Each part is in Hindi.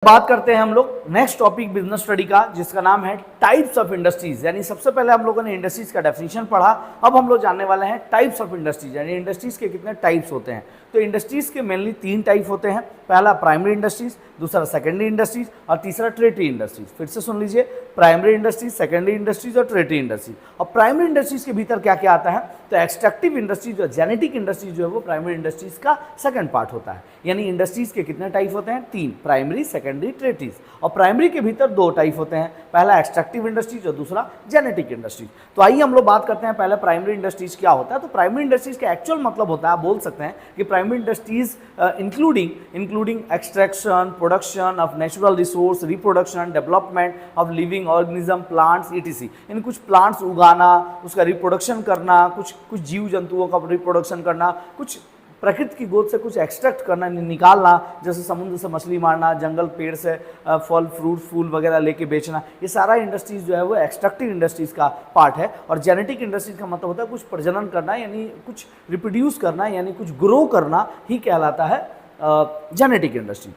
बात करते हैं हम लोग नेक्स्ट टॉपिक बिजनेस स्टडी का, जिसका नाम है टाइप्स ऑफ इंडस्ट्रीज। यानी सबसे पहले हम लोगों ने इंडस्ट्रीज का डेफिनेशन पढ़ा, अब हम लोग जानने वाले हैं टाइप्स ऑफ इंडस्ट्रीज, यानी इंडस्ट्रीज के कितने टाइप्स होते हैं। तो इंडस्ट्रीज के मेनली 3 टाइप होते हैं, पहला प्राइमरी इंडस्ट्रीज, दूसरा सेकेंडरी इंडस्ट्रीज और तीसरा ट्रेटरी इंडस्ट्रीज। फिर से सुन लीजिए, प्राइमरी इंडस्ट्रीज, सेकेंडरी इंडस्ट्रीज और ट्रेटरी इंडस्ट्रीज। और प्राइमरी इंडस्ट्रीज के भीतर क्या क्या आता है, तो एक्सट्रैक्टिव इंडस्ट्रीज और जेनेटिक इंडस्ट्रीज जो है वो प्राइमरी इंडस्ट्रीज का सेकंड पार्ट होता है। यानी इंडस्ट्रीज के कितने टाइप होते हैं, 3, प्राइमरी, सेकेंडरी, ट्रेटरीज। और प्राइमरी के भीतर 2 टाइप होते हैं, पहला एक्सट्रैक्टिव इंडस्ट्रीज और दूसरा जेनेटिक इंडस्ट्रीज। तो आइए हम लोग बात करते हैं पहले प्राइमरी इंडस्ट्रीज क्या होता है। तो प्राइमरी इंडस्ट्रीज का एक्चुअल मतलब होता है, आप बोल सकते हैं कि primary industries including extraction, production of natural resource, reproduction, development of living organism, plants ETC. इन कुछ प्लांट्स उगाना, उसका रिप्रोडक्शन करना, कुछ जीव जंतुओं का रिप्रोडक्शन करना, कुछ प्रकृति की गोद से कुछ एक्सट्रैक्ट करना, निकालना, जैसे समुद्र से मछली मारना, जंगल पेड़ से फल फ्रूट फूल वगैरह लेके बेचना, ये सारा इंडस्ट्रीज जो है वो एक्सट्रैक्टिव इंडस्ट्रीज का पार्ट है। और जेनेटिक इंडस्ट्रीज का मतलब होता है कुछ प्रजनन करना, यानी कुछ रिप्रोड्यूस करना, यानी कुछ ग्रो करना ही कहलाता है जेनेटिक इंडस्ट्री।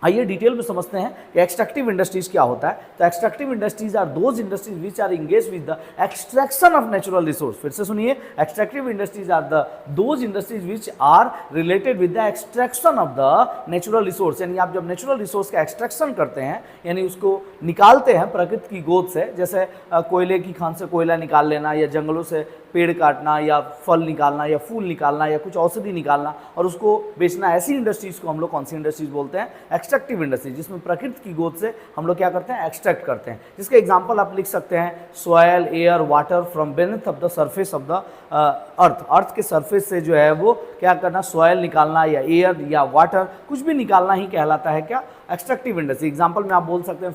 आइए डिटेल में समझते हैं कि एक्सट्रैक्टिव इंडस्ट्रीज क्या होता है। तो extractive industries are those industries which are engage with the extraction of natural resource. फिर से सुनिए, extractive industries are the those industries which are related with the extraction of the natural resource. यानी आप जब नेचुरल रिसोर्स का एक्सट्रैक्शन करते हैं, यानी उसको निकालते हैं प्रकृति की गोद से, जैसे कोयले की खान से कोयला निकाल लेना, या जंगलों से पेड़ काटना, या फल निकालना, या फूल निकालना, या कुछ औषधि निकालना और उसको बेचना, ऐसी इंडस्ट्रीज को हम लोग कौन सी इंडस्ट्रीज बोलते हैं, एक्सट्रैक्टिव इंडस्ट्रीज, जिसमें प्रकृति की गोद से हम लोग क्या करते हैं, एक्सट्रैक्ट करते हैं। जिसके एग्जांपल आप लिख सकते हैं, soil, air, water from beneath of the surface of the earth. Earth के सरफेस से जो है वो क्या करना, सॉयल निकालना या एयर या वाटर कुछ भी निकालना ही कहलाता है क्या, एक्सट्रैक्टिव इंडस्ट्री। एग्जांपल में आप बोल सकते हैं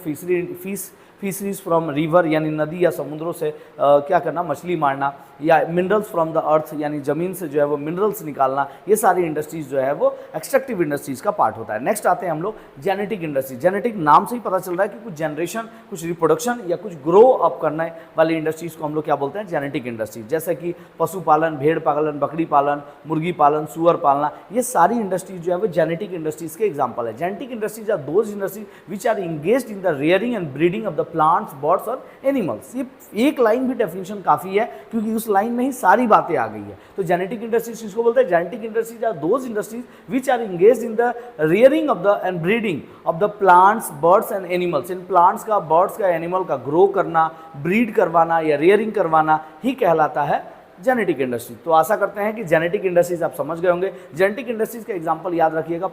फिशरीज फ्रॉम रिवर, यानी नदी या समुद्रों से क्या करना, मछली मारना, या मिनरल्स फ्रॉम द अर्थ, यानी ज़मीन से जो है वो मिनरल्स निकालना। ये सारी इंडस्ट्रीज जो है वो एक्सट्रैक्टिव इंडस्ट्रीज का पार्ट होता है। नेक्स्ट आते हैं हम लोग जेनेटिक इंडस्ट्री। जेनेटिक नाम से ही पता चल रहा है कि कुछ जनरेशन, कुछ रिप्रोडक्शन या कुछ ग्रो अप करने वाली इंडस्ट्रीज को हम लोग क्या बोलते हैं, जेनेटिक इंडस्ट्रीज। जैसे कि पशुपालन, भेड़ पालन, बकरी पालन, मुर्गी पालन, सुअर पालना, ये सारी इंडस्ट्रीज जो है वो जेनेटिक इंडस्ट्रीज के एग्जाम्पल है। Genetic industries are those industries which are engaged in the rearing and breeding of the plants, birds और एनिमल्स। ये एक लाइन भी डेफिनेशन काफ़ी है, क्योंकि उस लाइन में ही सारी बातें आ गई है। तो जेनेटिक इंडस्ट्रीज किसको बोलते हैं, genetic industries are those industries which are engaged in the rearing of the and breeding of the plants, birds and animals. इन प्लांट्स का, बर्ड्स का, एनिमल का ग्रो करना, ब्रीड करवाना या रेयरिंग करवाना ही कहलाता है जेनेटिक इंडस्ट्री। तो आशा करते हैं कि जेनेटिक इंडस्ट्रीज आप समझ गए होंगे। जेनेटिक इंडस्ट्रीज का एग्जांपल याद रखिएगा,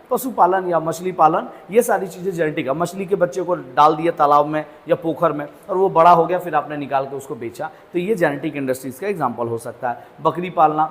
पशुपालन या मछली पालन, ये सारी चीज़ें जेनेटिक है। मछली के बच्चे को डाल दिया तालाब में या पोखर में और वो बड़ा हो गया, फिर आपने निकाल के उसको बेचा, तो ये जेनेटिक इंडस्ट्रीज का एग्जांपल हो सकता है। बकरी पालना,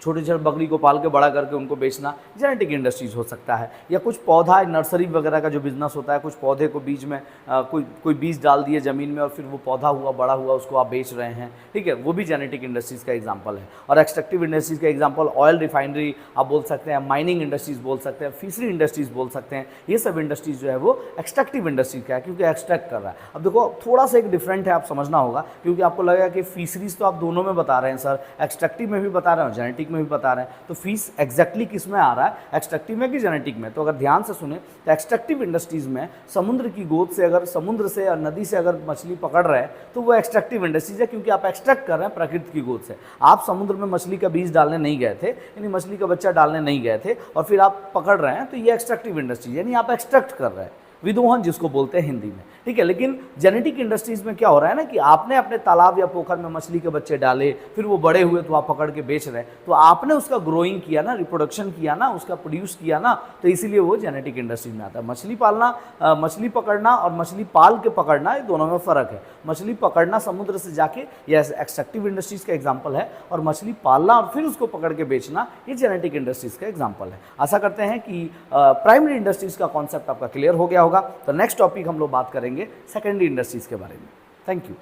छोटे छोटे बकरी को पाल के बड़ा करके उनको बेचना, जेनेटिक इंडस्ट्रीज हो सकता है। या कुछ पौधा, नर्सरी वगैरह का जो बिजनेस होता है, कुछ पौधे को बीज में कोई बीज डाल दिए ज़मीन में और फिर वो पौधा हुआ, बड़ा हुआ, उसको आप बेच रहे हैं, ठीक है, वो भी जेनेटिक इंडस्ट्रीज़ का एग्जांपल है। और एक्सट्रैक्टिव इंडस्ट्रीज़ का एग्जांपल ऑयल रिफाइनरी आप बोल सकते हैं, माइनिंग इंडस्ट्रीज़ बोल सकते हैं, फिशरी इंडस्ट्रीज़ बोल सकते हैं। ये सब इंडस्ट्रीज़ जो है वो एक्सट्रैक्टिव इंडस्ट्रीज का है, क्योंकि एक्सट्रैक्ट कर रहा है। अब देखो थोड़ा सा एक डिफरेंट है, आप समझना होगा, क्योंकि आपको लगेगा कि फिशरीज तो आप दोनों में बता रहे हैं सर, एक्सट्रैक्टिव में भी बता रहे हैं, जेनेटिक में भी बता रहे हैं, तो फीस एग्जैक्टली किस में आ रहा है, एक्सट्रैक्टिव में कि जेनेटिक में। तो अगर ध्यान से सुने तो एक्सट्रैक्टिव इंडस्ट्रीज में समुद्र की गोद से, अगर समुद्र से या नदी से अगर मछली पकड़ रहे हैं तो वो एक्सट्रैक्टिव इंडस्ट्रीज है, क्योंकि आप एक्सट्रैक्ट कर रहे हैं प्रकृति की गोद से। आप समुद्र में मछली का बीज डालने नहीं गए थे, यानी मछली का बच्चा डालने नहीं गए थे और फिर आप पकड़ रहे हैं, तो ये एक्सट्रैक्टिव इंडस्ट्रीज, यानी आप एक्सट्रैक्ट कर रहे हैं, विदोहन जिसको बोलते हैं हिंदी में, ठीक है। लेकिन जेनेटिक इंडस्ट्रीज में क्या हो रहा है ना, कि आपने अपने तालाब या पोखर में मछली के बच्चे डाले, फिर वो बड़े हुए तो आप पकड़ के बेच रहे हैं, तो आपने उसका ग्रोइंग किया ना, रिप्रोडक्शन किया ना, उसका प्रोड्यूस किया ना, तो इसीलिए वो जेनेटिक इंडस्ट्रीज में आता है। मछली पालना, मछली पकड़ना और मछली पाल के पकड़ना, ये दोनों में फ़र्क है। मछली पकड़ना समुद्र से जाके, यह एक्सट्रैक्टिव इंडस्ट्रीज का एग्जाम्पल है, और मछली पालना और फिर उसको पकड़ के बेचना, ये जेनेटिक इंडस्ट्रीज का एग्जाम्पल है। आशा करते हैं कि प्राइमरी इंडस्ट्रीज का कॉन्सेप्ट आपका क्लियर हो गया होगा। तो नेक्स्ट टॉपिक हम लोग बात करेंगे सेकेंडरी इंडस्ट्रीज के बारे में। Thank you.